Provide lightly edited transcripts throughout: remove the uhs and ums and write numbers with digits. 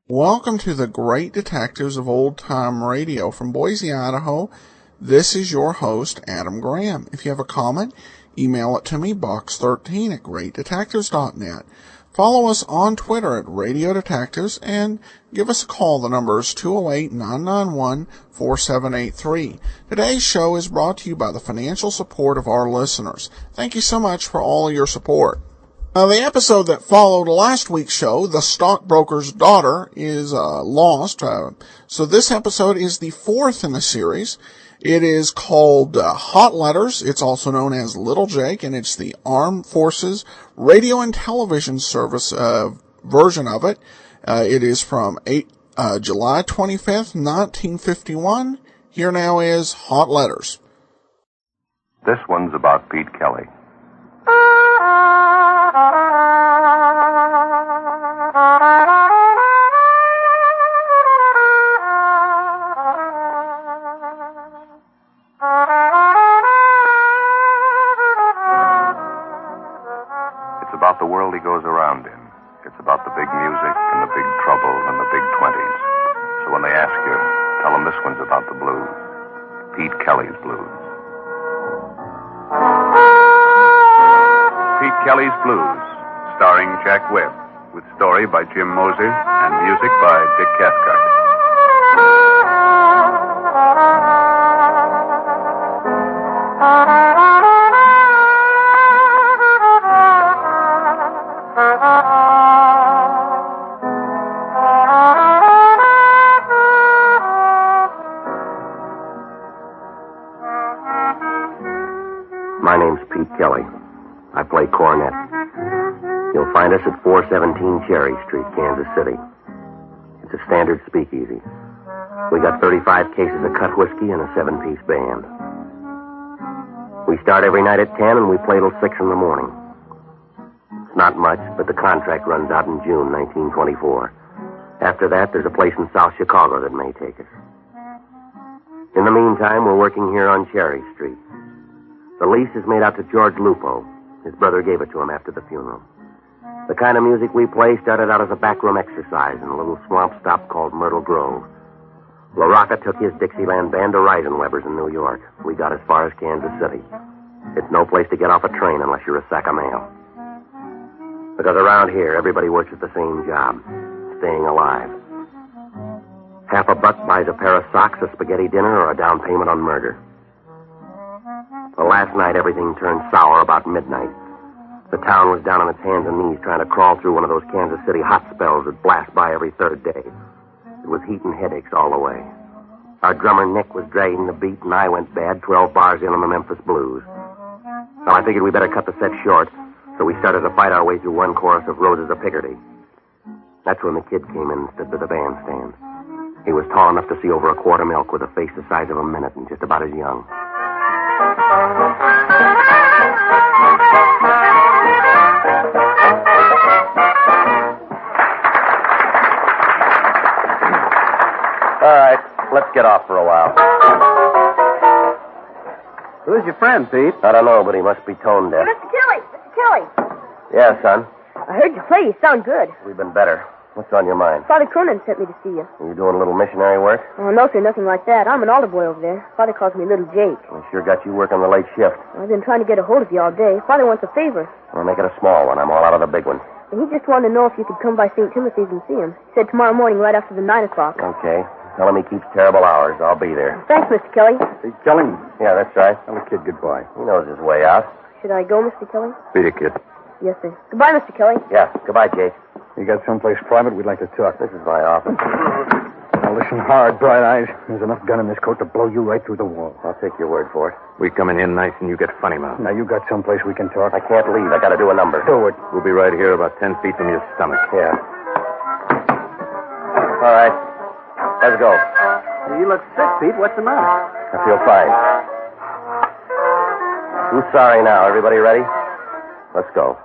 Welcome to the Great Detectives of Old Time Radio from Boise, Idaho. This is your host, Adam Graham. If you have a comment, email it to me, box13@greatdetectives.net. Follow us on Twitter at Radio Detectives and give us a call. The number is 208-991-4783. Today's show is brought to you by the financial support of our listeners. Thank you so much for all of your support. The episode that followed last week's show, The Stockbroker's Daughter, is lost. So this episode is the fourth in the series. It is called Hot Letters. It's also known as Little Jake, and it's the Armed Forces Radio and Television Service version of it. It is from July 25th, 1951. Here now is Hot Letters. This one's about Pete Kelly. It's about the world he goes around in. It's about the big music and the big trouble and the big 20s. So when they ask you, tell them this one's about the blues. Pete Kelly's blues. Pete Kelly's Blues, starring Jack Webb, with story by Jim Moser and music by Dick Cathcart. My name's Pete Kelly. I play cornet. You'll find us at 417 Cherry Street, Kansas City. It's a standard speakeasy. We got 35 cases of cut whiskey and a 7-piece band. We start every night at 10 and we play till 6 in the morning. It's not much, but the contract runs out in June 1924. After that, there's a place in South Chicago that may take us. In the meantime, we're working here on Cherry Street. The lease is made out to George Lupo. His brother gave it to him after the funeral. The kind of music we play started out as a backroom exercise in a little swamp stop called Myrtle Grove. LaRocca took his Dixieland band to Reisenweber's in New York. We got as far as Kansas City. It's no place to get off a train unless you're a sack of mail. Because around here, everybody works at the same job, staying alive. $50 buys a pair of socks, a spaghetti dinner, or a down payment on murder. Well, last night, everything turned sour about midnight. The town was down on its hands and knees trying to crawl through one of those Kansas City hot spells that blast by every third day. It was heat and headaches all the way. Our drummer, Nick, was dragging the beat, and I went bad 12 bars in on the Memphis Blues. Well, I figured we better cut the set short, so we started to fight our way through one chorus of Roses of Picardy. That's when the kid came in and stood by the bandstand. He was tall enough to see over a quart of milk with a face the size of a minute and just about as young. All right, let's get off for a while. Who's your friend, Pete? I don't know, but he must be tone deaf. Mr. Kelly! Mr. Kelly! Yeah, son. I heard you play. You sound good. We've been better. What's on your mind? Father Cronin sent me to see you. Are you doing a little missionary work? Oh, no, sir, nothing like that. I'm an altar boy over there. Father calls me Little Jake. We sure got you working the late shift. I've been trying to get a hold of you all day. Father wants a favor. We'll make it a small one. I'm all out of the big one. And he just wanted to know if you could come by St. Timothy's and see him. He said tomorrow morning right after the 9 o'clock. Okay. Tell him he keeps terrible hours. I'll be there. Thanks, Mr. Kelly. Pete Kelly? Yeah, that's right. Tell the kid goodbye. He knows his way out. Should I go, Mr. Kelly? Beat it, kid. Yes, sir. Goodbye, Mr. Kelly. Yeah, goodbye, Jake. You got someplace private? We'd like to talk. This is my office. Now listen hard, Bright Eyes. There's enough gun in this coat to blow you right through the wall. I'll take your word for it. We coming in nice and you get funny mouth. Now you got someplace we can talk. I can't leave. I gotta do a number. Do it. We'll be right here about 10 feet from your stomach. Yeah. All right. Let's go. You look sick, Pete. What's the matter? I feel fine. Who's sorry now? Everybody ready? Let's go.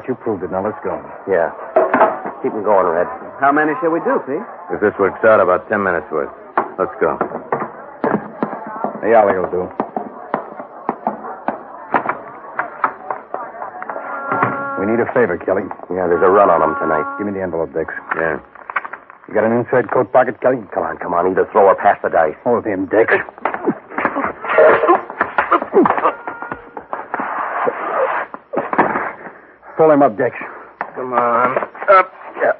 You proved it. Now, let's go. Yeah. Keep them going, Red. How many shall we do, Pete? If this works out, about 10 minutes worth. Let's go. The alley will do. We need a favor, Kelly. Yeah, there's a run on them tonight. Give me the envelope, Dix. Yeah. You got an inside coat pocket, Kelly? Come on. Either throw or pass the dice. Hold him, Dix. Pull him up, Dix. Come on. Up. Yeah.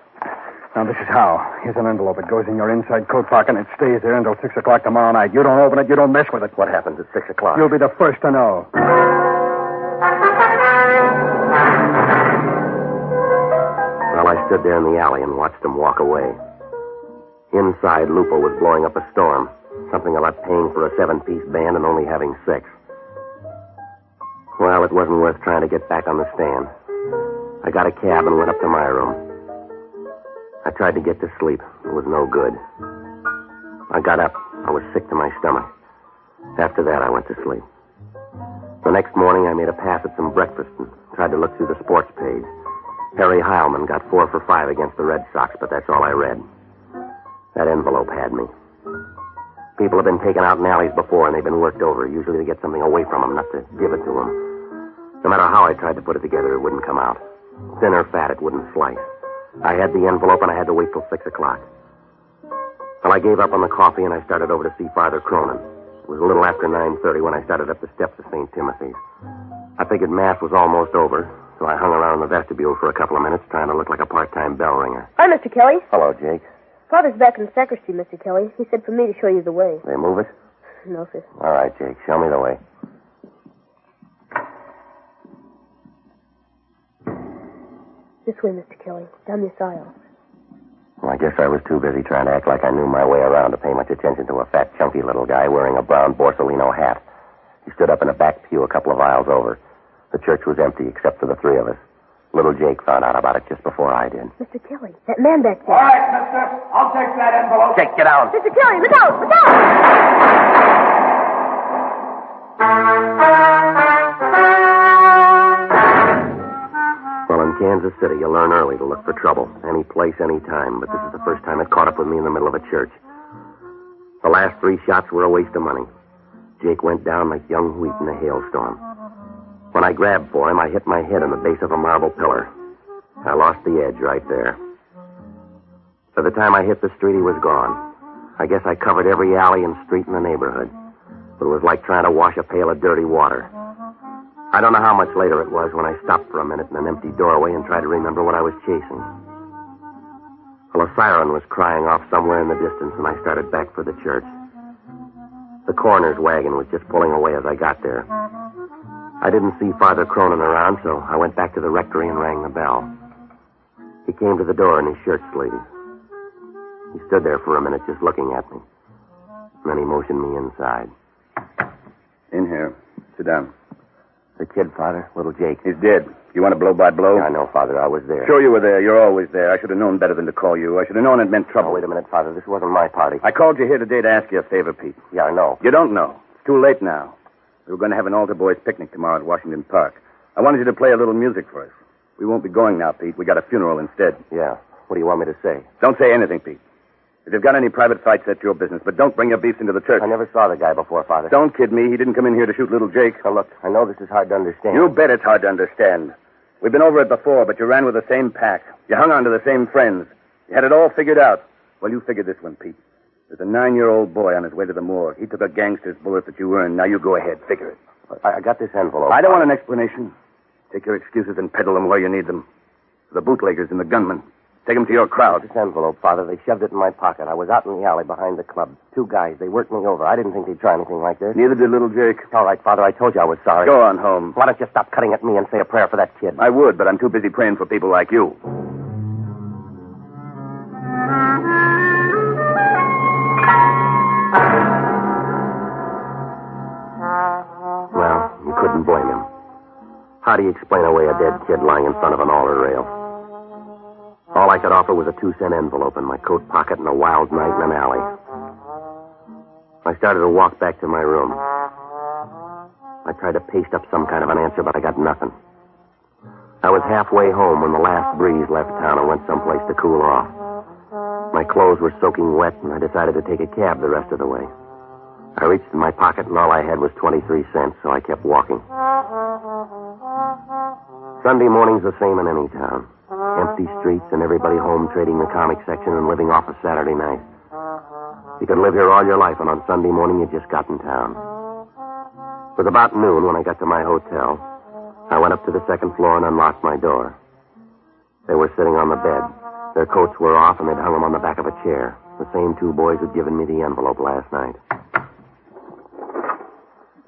Now, this is how. Here's an envelope. It goes in your inside coat pocket, and it stays there until 6 o'clock tomorrow night. You don't open it. You don't mess with it. What happens at 6 o'clock? You'll be the first to know. Well, I stood there in the alley and watched them walk away. Inside, Lupo was blowing up a storm. Something about paying for a 7-piece band and only having 6. Well, it wasn't worth trying to get back on the stand. I got a cab and went up to my room. I tried to get to sleep. It was no good. I got up. I was sick to my stomach. After that, I went to sleep. The next morning, I made a pass at some breakfast and tried to look through the sports page. Harry Heilman got 4 for 5 against the Red Sox, but that's all I read. That envelope had me. People have been taken out in alleys before, and they've been worked over, usually to get something away from them, not to give it to them. No matter how I tried to put it together, it wouldn't come out. Thin or fat, it wouldn't slice. I had the envelope, and I had to wait till 6 o'clock. Well, I gave up on the coffee, and I started over to see Father Cronin. It was a little after 9:30 when I started up the steps of St. Timothy's. I figured Mass was almost over, so I hung around the vestibule for a couple of minutes, trying to look like a part-time bell ringer. Hi, Mr. Kelly. Hello, Jake. Father's back in the sacristy, Mr. Kelly. He said for me to show you the way. They move it? No, sir. All right, Jake. Show me the way. This way, Mr. Kelly. Down this aisle. Well, I guess I was too busy trying to act like I knew my way around to pay much attention to a fat, chunky little guy wearing a brown Borsalino hat. He stood up in a back pew a couple of aisles over. The church was empty except for the 3 of us. Little Jake found out about it just before I did. Mr. Kelly, that man back there. All right, mister. I'll take that envelope. Jake, get down. Mr. Kelly, look out! Look out! Well, in Kansas City, you learn early to look for trouble. Any place, any time. But this is the first time it caught up with me in the middle of a church. The last 3 shots were a waste of money. Jake went down like young wheat in a hailstorm. When I grabbed for him, I hit my head on the base of a marble pillar. I lost the edge right there. By the time I hit the street, he was gone. I guess I covered every alley and street in the neighborhood. But it was like trying to wash a pail of dirty water. I don't know how much later it was when I stopped for a minute in an empty doorway and tried to remember what I was chasing. Well, a siren was crying off somewhere in the distance, and I started back for the church. The coroner's wagon was just pulling away as I got there. I didn't see Father Cronin around, so I went back to the rectory and rang the bell. He came to the door in his shirt sleeves. He stood there for a minute just looking at me. And then he motioned me inside. In here. Sit down. The kid, Father, little Jake. He's dead. You want a blow-by-blow? Yeah, I know, Father. I was there. Sure you were there. You're always there. I should have known better than to call you. I should have known it meant trouble. Oh, wait a minute, Father. This wasn't my party. I called you here today to ask you a favor, Pete. Yeah, I know. You don't know. It's too late now. We were going to have an altar boys picnic tomorrow at Washington Park. I wanted you to play a little music for us. We won't be going now, Pete. We got a funeral instead. Yeah. What do you want me to say? Don't say anything, Pete. If you've got any private fights, that's your business. But don't bring your beefs into the church. I never saw the guy before, Father. Don't kid me. He didn't come in here to shoot little Jake. Now, look, I know this is hard to understand. You bet it's hard to understand. We've been over it before, but you ran with the same pack. You hung on to the same friends. You had it all figured out. Well, you figured this one, Pete. There's a 9-year-old boy on his way to the morgue. He took a gangster's bullet that you earned. Now you go ahead. Figure it. I got this envelope. I don't want an explanation. Take your excuses and peddle them where you need them. The bootleggers and the gunmen. Take them to your crowd. This envelope, Father, they shoved it in my pocket. I was out in the alley behind the club. 2 guys, they worked me over. I didn't think they'd try anything like this. Neither did little Jake. All right, Father, I told you I was sorry. Go on home. Why don't you stop cutting at me and say a prayer for that kid? I would, but I'm too busy praying for people like you. Well, you couldn't blame him. How do you explain away a dead kid lying in front of an altar rail? All I could offer was a 2-cent envelope in my coat pocket and a wild night in an alley. I started to walk back to my room. I tried to paste up some kind of an answer, but I got nothing. I was halfway home when the last breeze left town and went someplace to cool off. My clothes were soaking wet, and I decided to take a cab the rest of the way. I reached in my pocket, and all I had was 23 cents, so I kept walking. Sunday morning's the same in any town. Empty streets and everybody home trading the comic section and living off a Saturday night. You could live here all your life, and on Sunday morning you just got in town. It was about noon when I got to my hotel. I went up to the second floor and unlocked my door. They were sitting on the bed. Their coats were off, and they'd hung them on the back of a chair. The same 2 boys who'd given me the envelope last night.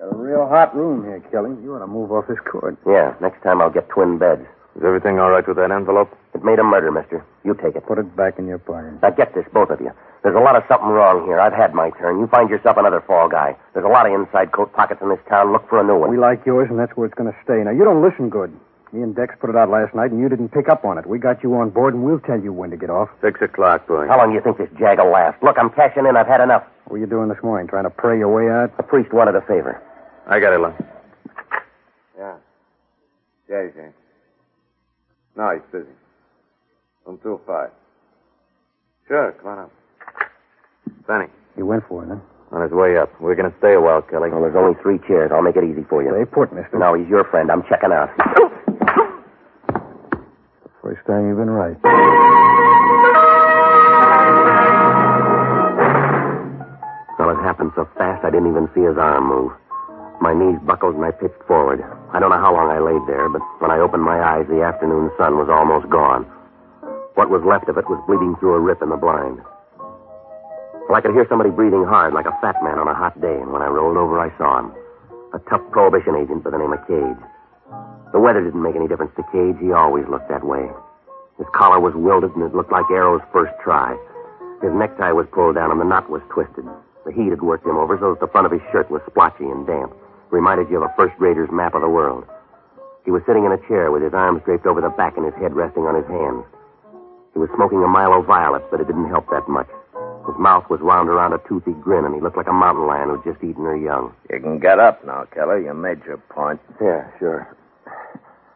Got a real hot room here, Kelly. You ought to move off this cord. Yeah, next time I'll get twin beds. Is everything all right with that envelope? It made a murder, mister. You take it. Put it back in your pocket. Now get this, both of you. There's a lot of something wrong here. I've had my turn. You find yourself another fall guy. There's a lot of inside coat pockets in this town. Look for a new one. We like yours, and that's where it's going to stay. Now, you don't listen good. Me and Dex put it out last night, and you didn't pick up on it. We got you on board, and we'll tell you when to get off. 6 o'clock, boy. How long do you think this jag will last? Look, I'm cashing in. I've had enough. What were you doing this morning, trying to pray your way out? The priest wanted a favor. I got it, Lon. Yeah. Yeah, he's in. No, he's busy. Room 205. Sure, come on up. Benny, You went for it, huh? on his way up. We're going to stay a while, Kelly. Well, there's only 3 chairs. I'll make it easy for you. Stay put, mister. No, he's your friend. I'm checking out. First time you've been right. Well, it happened so fast I didn't even see his arm move. My knees buckled and I pitched forward. I don't know how long I laid there, but when I opened my eyes, the afternoon sun was almost gone. What was left of it was bleeding through a rip in the blind. Well, I could hear somebody breathing hard like a fat man on a hot day, and when I rolled over, I saw him. A tough Prohibition agent by the name of Cage. The weather didn't make any difference to Cage. He always looked that way. His collar was wilted, and it looked like Arrow's first try. His necktie was pulled down, and the knot was twisted. The heat had worked him over so that the front of his shirt was splotchy and damp. Reminded you of a first-grader's map of the world. He was sitting in a chair with his arms draped over the back and his head resting on his hands. He was smoking a Milo Violet, but it didn't help that much. His mouth was wound around a toothy grin, and he looked like a mountain lion who'd just eaten her young. You can get up now, Kelly. You made your point. Yeah, sure.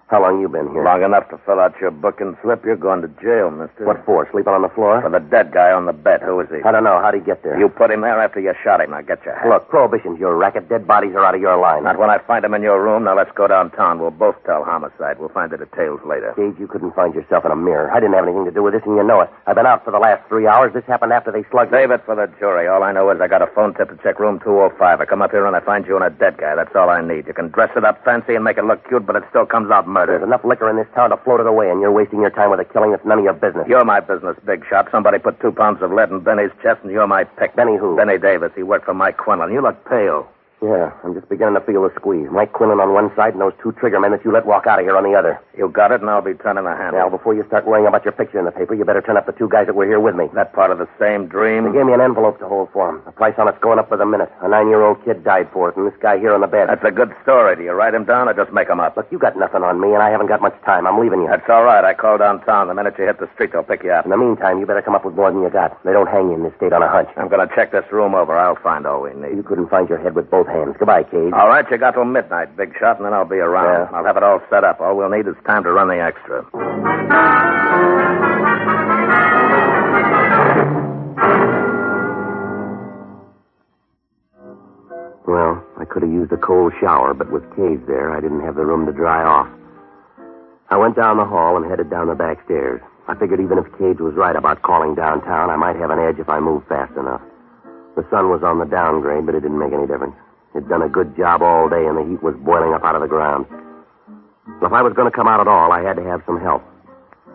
How long you been here? Long enough to fill out your booking slip. You're going to jail, mister. What for? Sleeping on the floor? For the dead guy on the bed. Who is he? I don't know. How'd he get there? You put him there after you shot him. Now get your hat. Look, Prohibition's your racket. Dead bodies are out of your line. Not when I find him in your room. Now let's go downtown. We'll both tell homicide. We'll find the details later. Gage, you couldn't find yourself in a mirror. I didn't have anything to do with this, and you know it. I've been out for the last 3 hours. This happened after they slugged me. Save it for the jury. All I know is I got a phone tip to check room 205. I come up here and I find you and a dead guy. That's all I need. You can dress it up fancy and make it look cute, but it still comes out murder. There's enough liquor in this town to float it away, and you're wasting your time with a killing that's none of your business. You're my business, big shot. Somebody put 2 pounds of lead in Benny's chest, and you're my pick. Benny who? Benny Davis. He worked for Mike Quinlan. You look pale. Yeah, I'm just beginning to feel the squeeze. Mike Quinlan on one side and those two trigger men that you let walk out of here on the other. You got it, and I'll be turning the handle. Now, before you start worrying about your picture in the paper, you better turn up the two guys that were here with me. That part of the same dream? They gave me an envelope to hold for them. The price on it's going up by the minute. A 9-year-old kid died for it, and this guy here on the bed. That's a good story. Do you write him down or just make him up? Look, you got nothing on me, and I haven't got much time. I'm leaving you. That's all right. I called downtown. The minute you hit the street, they'll pick you up. In the meantime, you better come up with more than you got. They don't hang you in this state on a hunch. I'm going to check this room over. I'll find all we need. You couldn't find your head with both hands. Goodbye, Cage. All right, you got till midnight, big shot, and then I'll be around. Yeah. I'll have it all set up. All we'll need is time to run the extra. Well, I could have used a cold shower, but with Cage there, I didn't have the room to dry off. I went down the hall and headed down the back stairs. I figured even if Cage was right about calling downtown, I might have an edge if I moved fast enough. The sun was on the downgrade, but it didn't make any difference. It'd done a good job all day, and the heat was boiling up out of the ground. So if I was going to come out at all, I had to have some help.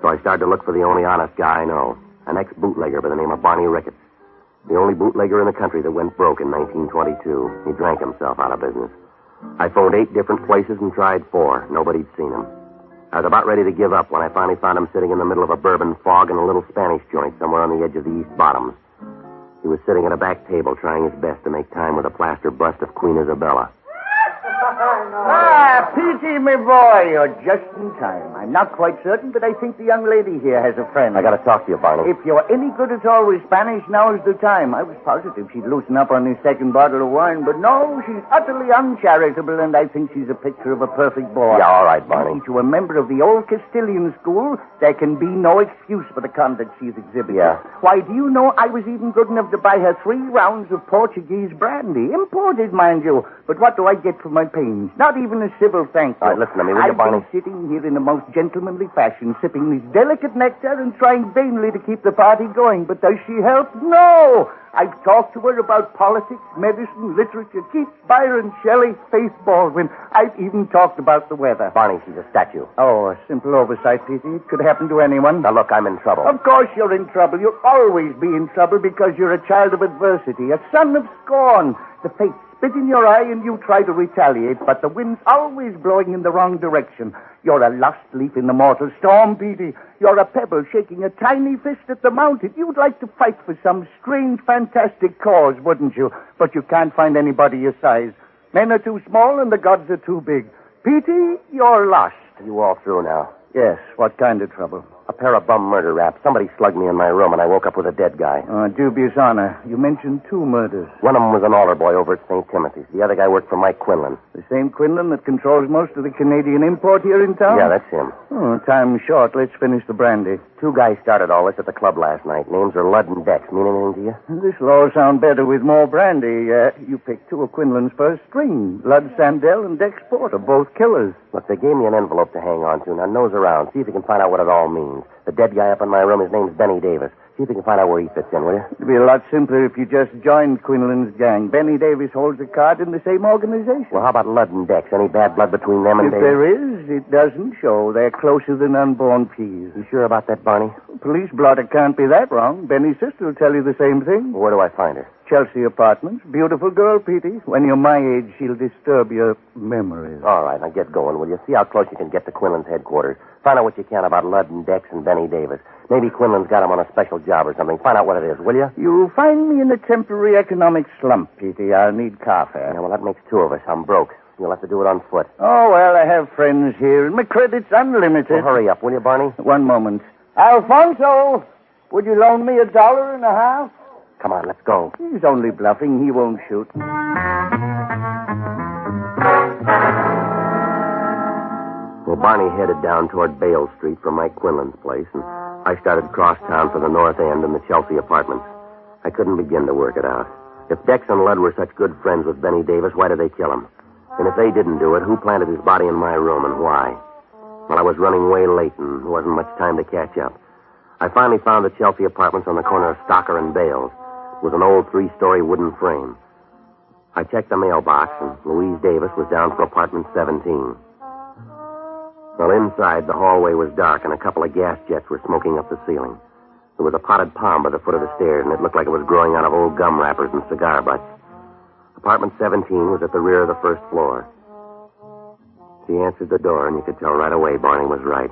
So I started to look for the only honest guy I know, an ex-bootlegger by the name of Barney Ricketts. The only bootlegger in the country that went broke in 1922. He drank himself out of business. I phoned 8 different places and tried 4. Nobody'd seen him. I was about ready to give up when I finally found him sitting in the middle of a bourbon fog in a little Spanish joint somewhere on the edge of the East Bottoms. He was sitting at a back table trying his best to make time with a plaster bust of Queen Isabella. P.T., my boy, you're just in time. I'm not quite certain, but I think the young lady here has a friend. I got to talk to you, Barney. If you're any good at all with Spanish, now's the time. I was positive she'd loosen up on this second bottle of wine, but no, she's utterly uncharitable, and I think she's a picture of a perfect boy. Yeah, all right, Barney. To a member of the old Castilian school, there can be no excuse for the conduct she's exhibited. Yeah. Why, do you know I was even good enough to buy her 3 rounds of Portuguese brandy? Imported, mind you. But what do I get for my pains? Not even a civil thank you. All right, listen to me, will you, Barney? I've been sitting here in the most gentlemanly fashion, sipping this delicate nectar and trying vainly to keep the party going. But does she help? No! I've talked to her about politics, medicine, literature, Keats, Byron, Shelley, Faith Baldwin. I've even talked about the weather. Barney, she's a statue. Oh, a simple oversight, P.T. It could happen to anyone. Now, look, I'm in trouble. Of course you're in trouble. You'll always be in trouble because you're a child of adversity, a son of scorn. The fates spit in your eye and you try to retaliate, but the wind's always blowing in the wrong direction. You're a lost leaf in the mortal storm, Petey. You're a pebble shaking a tiny fist at the mountain. You'd like to fight for some strange, fantastic cause, wouldn't you? But you can't find anybody your size. Men are too small and the gods are too big. Petey, you're lost. Are you all through now? Yes, what kind of trouble? A pair of bum murder raps. Somebody slugged me in my room, and I woke up with a dead guy. Dubious honor. You mentioned 2 murders. One of them was an altar boy over at St. Timothy's. The other guy worked for Mike Quinlan. The same Quinlan that controls most of the Canadian import here in town? Yeah, that's him. Oh, time's short. Let's finish the brandy. 2 guys started all this at the club last night. Names are Ludd and Dex. Mean anything to you? This'll all sound better with more brandy. You picked 2 of Quinlan's first string. Ludd Sandell and Dex Porter, both killers. Look, they gave me an envelope to hang on to. Now, nose around. See if you can find out what it all means. The dead guy up in my room, his name's Benny Davis. See if you can find out where he fits in, will you? It'd be a lot simpler if you just joined Quinlan's gang. Benny Davis holds a card in the same organization. Well, how about Ludd and Dex? Any bad blood between them and If Davis? there is, it doesn't show. They're closer than unborn peas. You sure about that, Barney? Police blotter can't be that wrong. Benny's sister will tell you the same thing. Well, where do I find her? Chelsea Apartments. Beautiful girl, Petey. When you're my age, she'll disturb your memories. All right, now get going, will you? See how close you can get to Quinlan's headquarters. Find out what you can about Ludd and Dex and Benny Davis. Maybe Quinlan's got him on a special job or something. Find out what it is, will you? You'll find me in a temporary economic slump, Petey. I'll need car fare. Yeah, well, that makes 2 of us. I'm broke. You'll have to do it on foot. Oh, well, I have friends here, and my credit's unlimited. Well, hurry up, will you, Barney? One moment. Alfonso, would you loan me $1.50? Come on, let's go. He's only bluffing. He won't shoot. Well, Barney headed down toward Bale Street from Mike Quinlan's place, and I started cross town for the North End and the Chelsea Apartments. I couldn't begin to work it out. If Dex and Ludd were such good friends with Benny Davis, why did they kill him? And if they didn't do it, who planted his body in my room and why? Well, I was running way late, and there wasn't much time to catch up. I finally found the Chelsea Apartments on the corner of Stocker and Bales. It was an old 3-story wooden frame. I checked the mailbox, and Louise Davis was down for apartment 17. Well, inside, the hallway was dark, and a couple of gas jets were smoking up the ceiling. There was a potted palm by the foot of the stairs, and it looked like it was growing out of old gum wrappers and cigar butts. Apartment 17 was at the rear of the first floor. She answered the door, and you could tell right away Barney was right.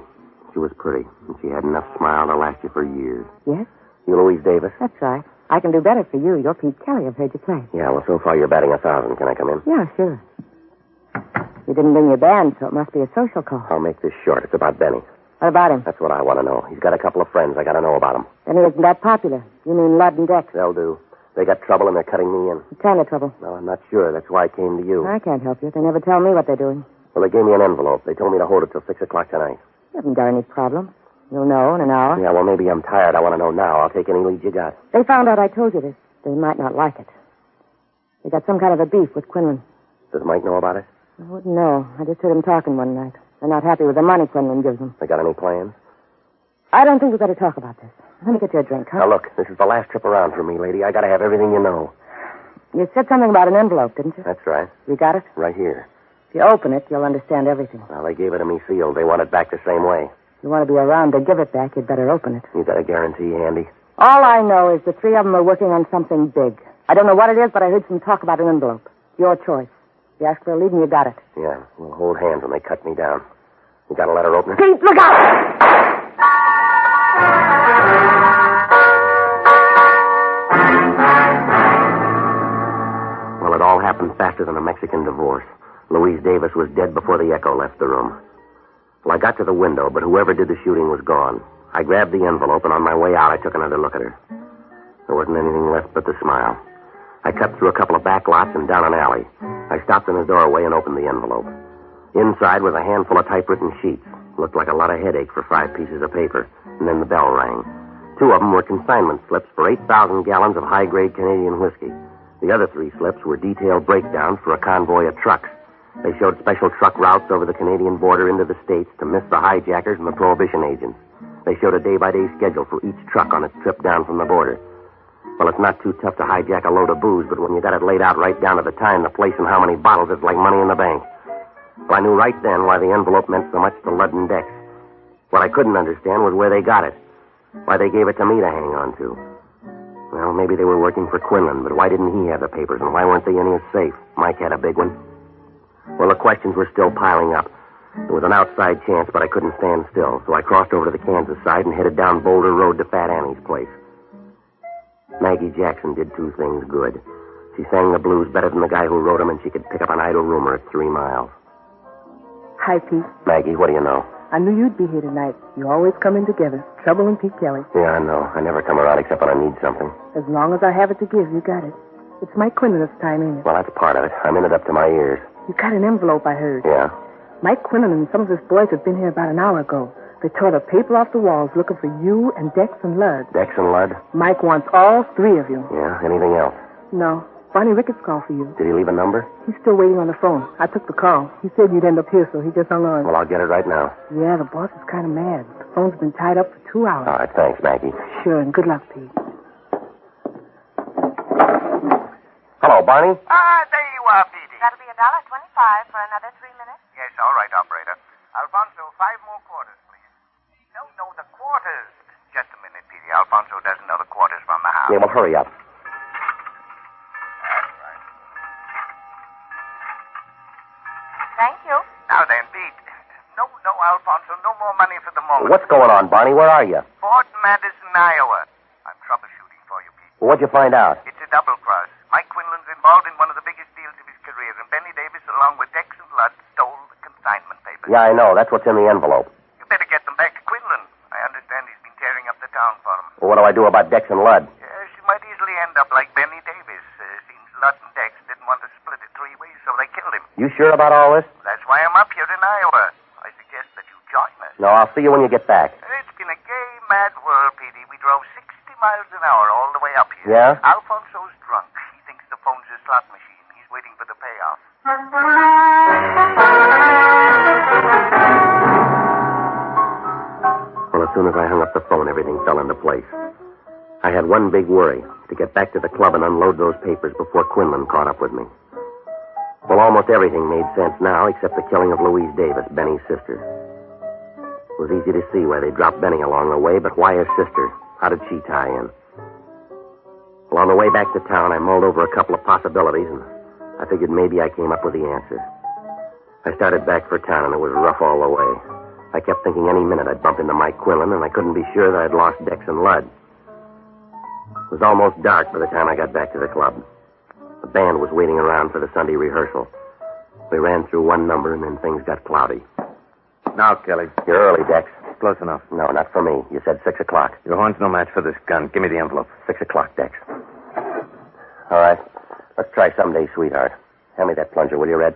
She was pretty, and she had enough smile to last you for years. Yes? You Louise Davis? That's right. I can do better for you. You're Pete Kelly. I've heard you play. Yeah, well, so far you're batting 1,000. Can I come in? Yeah, sure. You didn't bring your band, so it must be a social call. I'll make this short. It's about Benny. What about him? That's what I want to know. He's got a couple of friends. I got to know about him. Then he isn't that popular. You mean Ludd and Dex? They'll do. They got trouble, and they're cutting me in. What kind of trouble? No, I'm not sure. That's why I came to you. I can't help you. They never tell me what they're doing. Well, they gave me an envelope. They told me to hold it till 6 o'clock tonight. You haven't got any problem. You'll know in an hour. Yeah, well, maybe I'm tired. I want to know now. I'll take any lead you got. They found out I told you this. They might not like it. They got some kind of a beef with Quinlan. Does Mike know about it? I wouldn't know. I just heard him talking one night. They're not happy with the money Quinlan gives them. They got any plans? I don't think we better talk about this. Let me get you a drink, huh? Now, look, this is the last trip around for me, lady. I got to have everything you know. You said something about an envelope, didn't you? That's right. You got it? Right here. If you open it, you'll understand everything. Well, they gave it to me sealed. They want it back the same way. If you want to be around to give it back, you'd better open it. You got a guarantee handy? All I know is the three of them are working on something big. I don't know what it is, but I heard some talk about an envelope. Your choice. You asked for a lead and you got it. Yeah, we'll hold hands when they cut me down. You got a letter opener? Pete, look out! Well, it all happened faster than a Mexican divorce. Louise Davis was dead before the echo left the room. Well, I got to the window, but whoever did the shooting was gone. I grabbed the envelope, and on my way out, I took another look at her. There wasn't anything left but the smile. I cut through a couple of back lots and down an alley. I stopped in the doorway and opened the envelope. Inside was a handful of typewritten sheets. Looked like a lot of headache for 5 pieces of paper. And then the bell rang. 2 of them were consignment slips for 8,000 gallons of high-grade Canadian whiskey. The other 3 slips were detailed breakdowns for a convoy of trucks. They showed special truck routes over the Canadian border into the States to miss the hijackers and the Prohibition agents. They showed a day-by-day schedule for each truck on its trip down from the border. Well, it's not too tough to hijack a load of booze, but when you got it laid out right down to the time, the place, and how many bottles, it's like money in the bank. Well, I knew right then why the envelope meant so much to Ludd and Dex. What I couldn't understand was where they got it. Why they gave it to me to hang on to. Well, maybe they were working for Quinlan, but why didn't he have the papers, and why weren't they in his safe? Mike had a big one. Well, the questions were still piling up. There was an outside chance, but I couldn't stand still, so I crossed over to the Kansas side and headed down Boulder Road to Fat Annie's place. Maggie Jackson did 2 things good. She sang the blues better than the guy who wrote them, and she could pick up an idle rumor at 3 miles. Hi, Pete. Maggie, what do you know? I knew you'd be here tonight. You always come in together. Trouble and Pete Kelly. Yeah, I know. I never come around except when I need something. As long as I have it to give, you got it. It's Mike Quinlan this time, ain't it? Well, that's part of it. I'm in it up to my ears. You got an envelope, I heard. Yeah? Mike Quinlan and some of his boys have been here about an hour ago. They tore the paper off the walls looking for you and Dex and Ludd. Dex and Ludd? Mike wants all 3 of you. Yeah, anything else? No. Barney Ricketts called for you. Did he leave a number? He's still waiting on the phone. I took the call. He said you'd end up here, so he just hung on. Well, I'll get it right now. Yeah, the boss is kind of mad. The phone's been tied up for 2 hours. All right, thanks, Maggie. Sure, and good luck, Pete. Hello, Barney? There you are, Petey. That'll be $1.25 for another 3 minutes. Yes, all right, operator. Alfonso, 5 more quarters, please. No, the quarters. Just a minute, Petey. Alfonso doesn't know the quarters from the house. Yeah, well, hurry up. That's right. Thank you. Now then, Pete. No, Alfonso, no more money for the moment. What's going on, Barney? Where are you? Fort Madison, Iowa. I'm troubleshooting for you, Pete. Well, what'd you find out? It's a double cross. Mike Quinlan's involved in one of the biggest deals of his career, and Benny Davis, along with Dex and Ludd, stole the consignment papers. Yeah, I know. That's what's in the envelope. You better get them back to Quinlan. I understand he's been tearing up the town for him. Well, what do I do about Dex and Ludd? She might easily end up like Benny Davis. Seems Ludd and Dex didn't want to split it 3 ways, so they killed him. You sure about all this? That's why I'm up here in Iowa. I suggest that you join us. No, I'll see you when you get back. It's been a gay, mad world, Petey. We drove 60 miles an hour all the way up here. Yeah? Alfonso's drunk. He thinks the phone's a slot machine. He's waiting for the payoff. Well, as soon as I hung up the phone, everything fell into place. I had one big worry, to get back to the club and unload those papers before Quinlan caught up with me. Well, almost everything made sense now, except the killing of Louise Davis, Benny's sister. It was easy to see why they dropped Benny along the way, but why his sister? How did she tie in? Well, on the way back to town, I mulled over a couple of possibilities, and I figured maybe I came up with the answer. I started back for town, and it was rough all the way. I kept thinking any minute I'd bump into Mike Quinlan, and I couldn't be sure that I'd lost Dex and Lud. It was almost dark by the time I got back to the club. The band was waiting around for the Sunday rehearsal. We ran through one number, and then things got cloudy. Now, Kelly. You're early, Dex. Close enough. No, not for me. You said 6 o'clock. Your horn's no match for this gun. Give me the envelope. 6 o'clock, Dex. All right. Let's try someday, sweetheart. Hand me that plunger, will you, Red?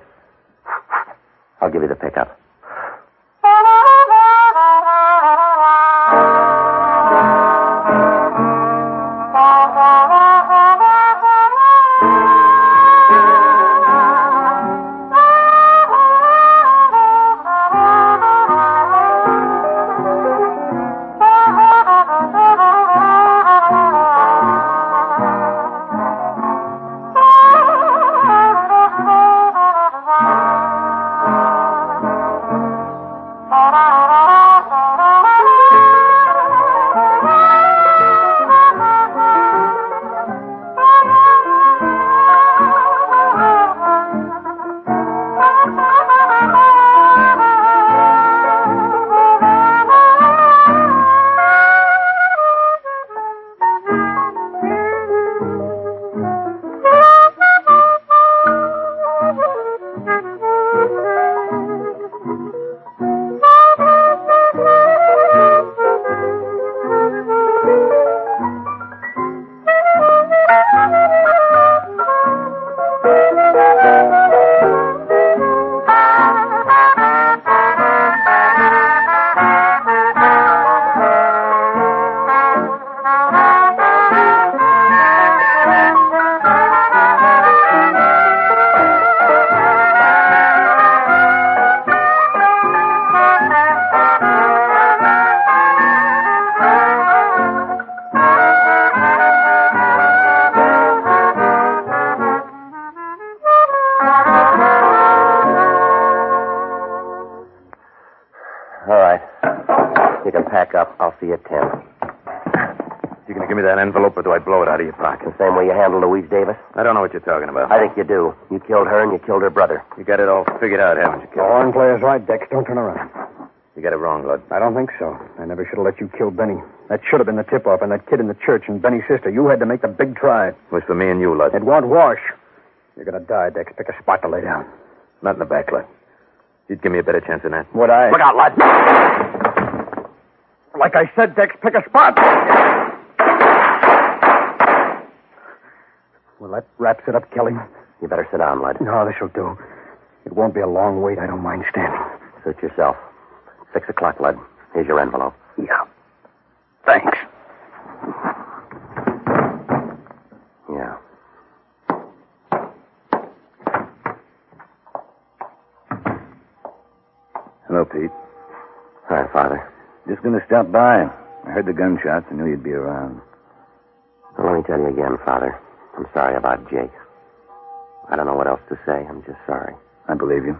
I'll give you the pickup. I'll see you at 10. You gonna give me that envelope, or do I blow it out of your pocket? The same way you handled Louise Davis? I don't know what you're talking about. I think you do. You killed her and you killed her brother. You got it all figured out, haven't you, The Kelly? horn player's right, Dex. Don't turn around. You got it wrong, Lud. I don't think so. I never should have let you kill Benny. That should have been the tip-off, and that kid in the church and Benny's sister. You had to make the big try. It was for me and you, Lud. It won't wash. You're gonna die, Dex. Pick a spot to lay down. Not in the back, Lud. You'd give me a better chance than that. Would I? Look out, Lud! Like I said, Dex, pick a spot. Well, that wraps it up, Kelly. You better sit down, Lud. No, this'll do. It won't be a long wait. I don't mind standing. Suit yourself. 6 o'clock, Lud. Here's your envelope. Yeah. Thanks. Yeah. Hello, Pete. Hi, Father. Just going to stop by. I heard the gunshots. I knew you'd be around. Well, let me tell you again, Father. I'm sorry about Jake. I don't know what else to say. I'm just sorry. I believe you.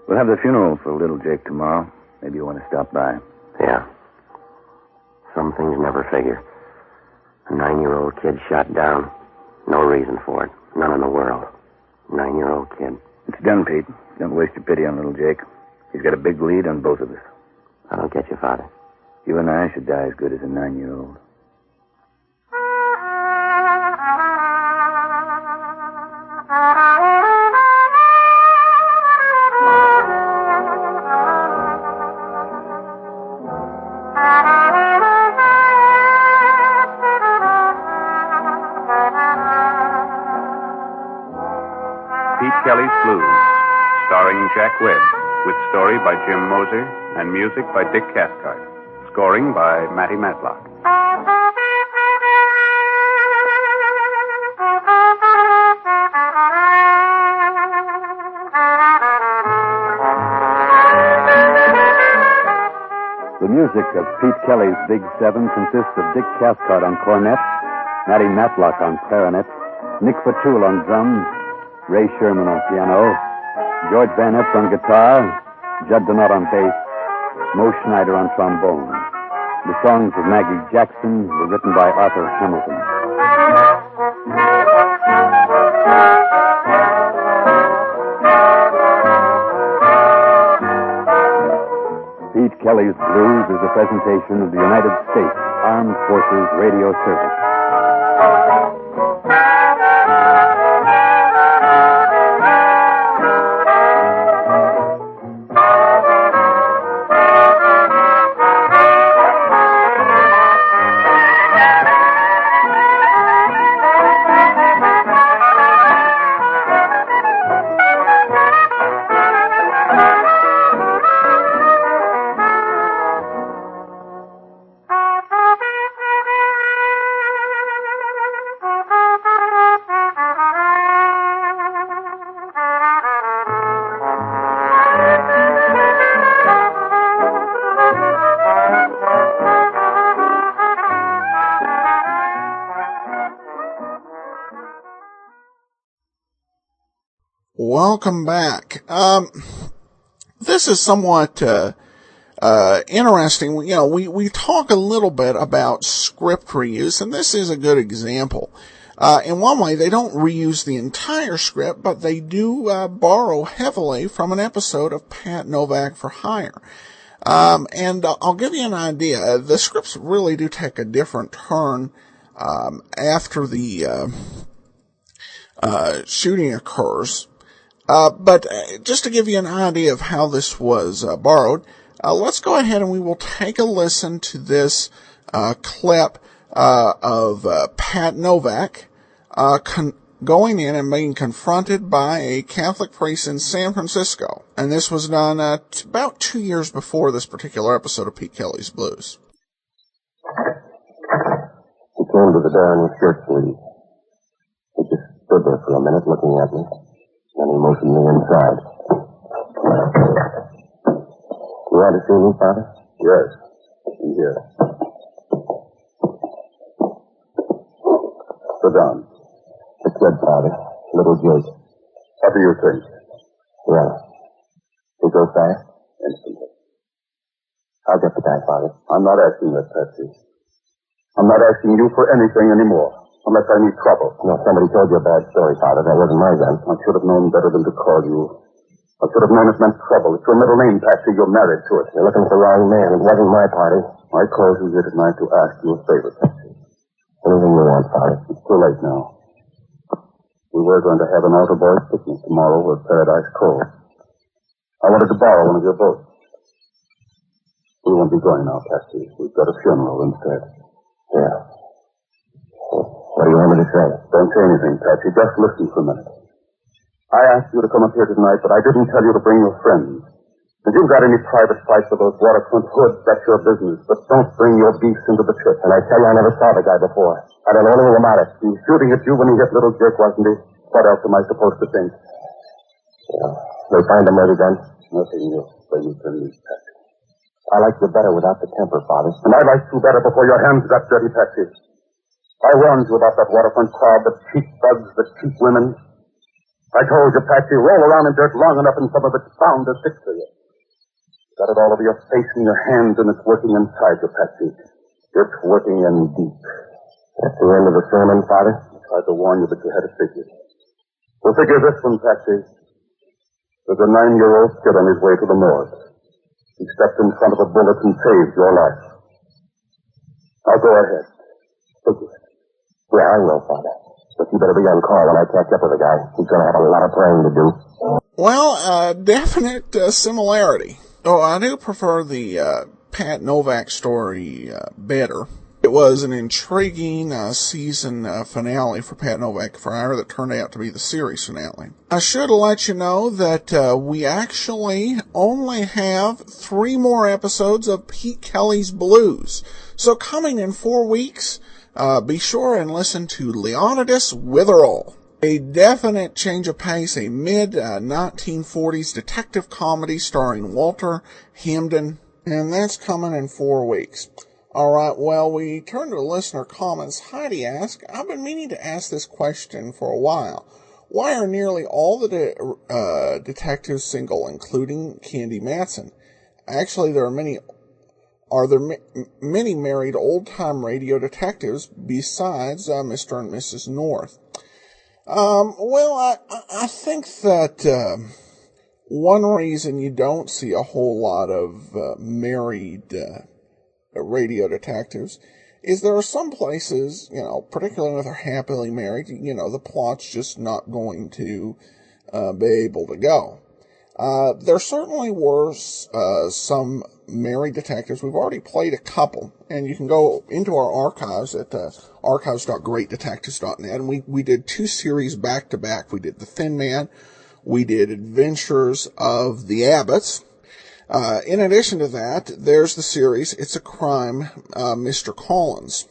We'll have the funeral for little Jake tomorrow. Maybe you want to stop by. Yeah. Some things never figure. A 9-year-old kid shot down. No reason for it. None in the world. 9-year-old kid. It's done, Pete. Don't waste your pity on little Jake. He's got a big lead on both of us. I don't get you, Father. You and I should die as good as a 9-year-old. Pete Kelly's Blues, starring Jack Webb, with story by Jim Moser and music by Dick Cathcart. Scoring by Matty Matlock. The music of Pete Kelly's Big Seven consists of Dick Cathcart on cornet, Matty Matlock on clarinet, Nick Fatul on drums, Ray Sherman on piano, George Van Epps on guitar, Judd Donat on bass, Mo Schneider on trombone. The songs of Maggie Jackson were written by Arthur Hamilton. Pete Kelly's Blues is a presentation of the United States Armed Forces Radio Service. Welcome back. This is somewhat interesting. You know, we talk a little bit about script reuse, and this is a good example. In one way, they don't reuse the entire script, but they do borrow heavily from an episode of Pat Novak for Hire. And I'll give you an idea. The scripts really do take a different turn after the shooting occurs. But just to give you an idea of how this was borrowed, let's go ahead and we will take a listen to this clip of Pat Novak going in and being confronted by a Catholic priest in San Francisco. And this was done about 2 years before this particular episode of Pete Kelly's Blues. He came to the door in his shirt sleeves. He just stood there for a minute looking at me. Then he motioned me inside. You want to see me, Father? Yes. I'm here. Sit down. The kid, Father. Little Jake. What do you think? Well, he goes fast? Instantly. I'll get the guy, Father. I'm not asking that, Patsy. I'm not asking you for anything anymore. Unless I need trouble. No, somebody told you a bad story, Father. That wasn't my gun. I should have known better than to call you. I should have known it meant trouble. It's your middle name, Patsy. You're married to it. You're looking for the wrong man. It wasn't my party. I called you here tonight to ask you a favor, Patsy. Anything you want, Father. It's too late now. We were going to have an outer boys picnic tomorrow at Paradise Cove. I wanted to borrow one of your boats. We won't be going now, Patsy. We've got a funeral instead. Yeah. What do you want me to say? Don't say anything, Patsy. Just listen for a minute. I asked you to come up here tonight, but I didn't tell you to bring your friends. If you've got any private fights with those waterfront hoods, that's your business. But don't bring your beasts into the church. And I tell you, I never saw the guy before. I don't know anything about it. He was shooting at you when he hit little Jerk, wasn't he? What else am I supposed to think? Yeah. They find him maybe then? Nothing you'll say you can leave, Patsy. I like you better without the temper, Father. And I liked you better before your hands got dirty, Patsy. I warned you about that waterfront crowd, the cheap bugs, the cheap women. I told you, Patsy, roll around in dirt long enough and some of it's bound to stick to you. You got it all over your face and your hands, and it's working inside you, Patsy. It's working in deep. That's the end of the sermon, Father? I tried to warn you, but you had to figure. Well, figure this one, Patsy. There's a 9-year-old kid on his way to the morgue. He stepped in front of a bullet and saved your life. Now go ahead. Figure it. Yeah, I will, Father. But you better be on call when I catch up with the guy. He's going to have a lot of praying to do. Well, definite similarity. Oh, I do prefer the Pat Novak story better. It was an intriguing season finale for Pat Novak for Hire that turned out to be the series finale. I should let you know that we actually only have 3 more episodes of Pete Kelly's Blues. So coming in 4 weeks, be sure and listen to Leonidas Witherall. A definite change of pace, a mid-1940s detective comedy starring Walter Hamden, and that's coming in 4 weeks. Alright, well, we turn to listener comments. Heidi asks, I've been meaning to ask this question for a while. Why are nearly all the detectives single, including Candy Matson? Actually, there are many married old-time radio detectives besides Mr. and Mrs. North? Well, I think that One reason you don't see a whole lot of married radio detectives is there are some places, particularly if they're happily married, the plot's just not going to be able to go. There certainly were some married detectives. We've already played a couple, and you can go into our archives at archives.greatdetectives.net, and we did 2 series back-to-back. We did The Thin Man. We did Adventures of the Abbotts. In addition to that, there's the series It's a Crime, Mr. Collins.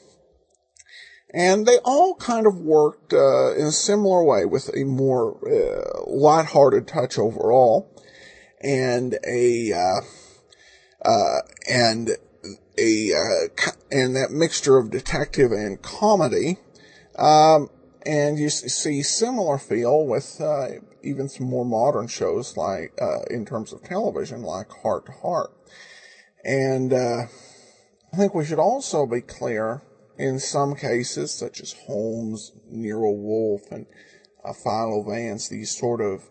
And they all kind of worked in a similar way with a more lighthearted touch overall, and that mixture of detective and comedy. And you see similar feel with even some more modern shows, like in terms of television, like Heart to Heart. And I think we should also be clear, in some cases, such as Holmes, Nero Wolfe, and Philo Vance, these sort of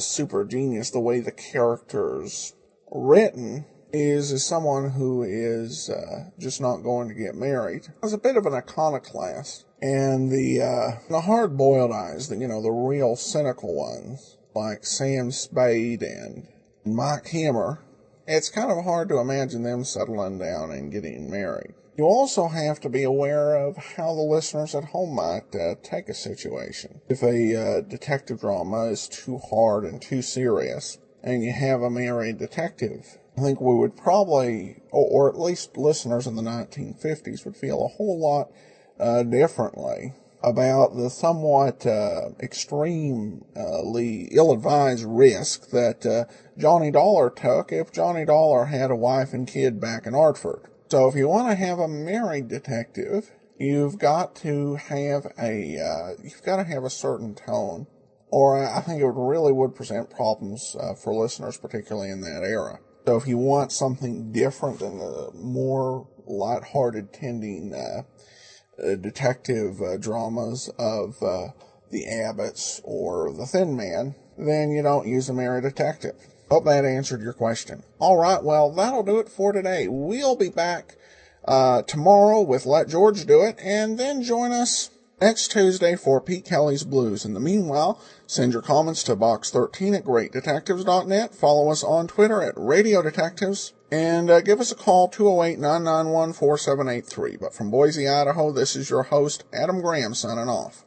super genius, the way the character's written is someone who is just not going to get married. As a bit of an iconoclast. And the hard-boiled eyes, the real cynical ones, like Sam Spade and Mike Hammer, it's kind of hard to imagine them settling down and getting married. You also have to be aware of how the listeners at home might take a situation. If a detective drama is too hard and too serious, and you have a married detective, I think we would probably, or at least listeners in the 1950s, would feel a whole lot differently about the somewhat extremely ill-advised risk that Johnny Dollar took if Johnny Dollar had a wife and kid back in Hartford. So if you want to have a married detective, you've got to have a certain tone, or I think it would present problems for listeners, particularly in that era. So if you want something different than the more lighthearted tending detective dramas of the Abbotts or The Thin Man, then you don't use a married detective. Hope that answered your question. All right, well, that'll do it for today. We'll be back tomorrow with Let George Do It, and then join us next Tuesday for Pete Kelly's Blues. In the meanwhile, send your comments to box13@greatdetectives.net. Follow us on Twitter at Radio Detectives, and give us a call, 208-991-4783. But from Boise, Idaho, this is your host, Adam Graham, signing off.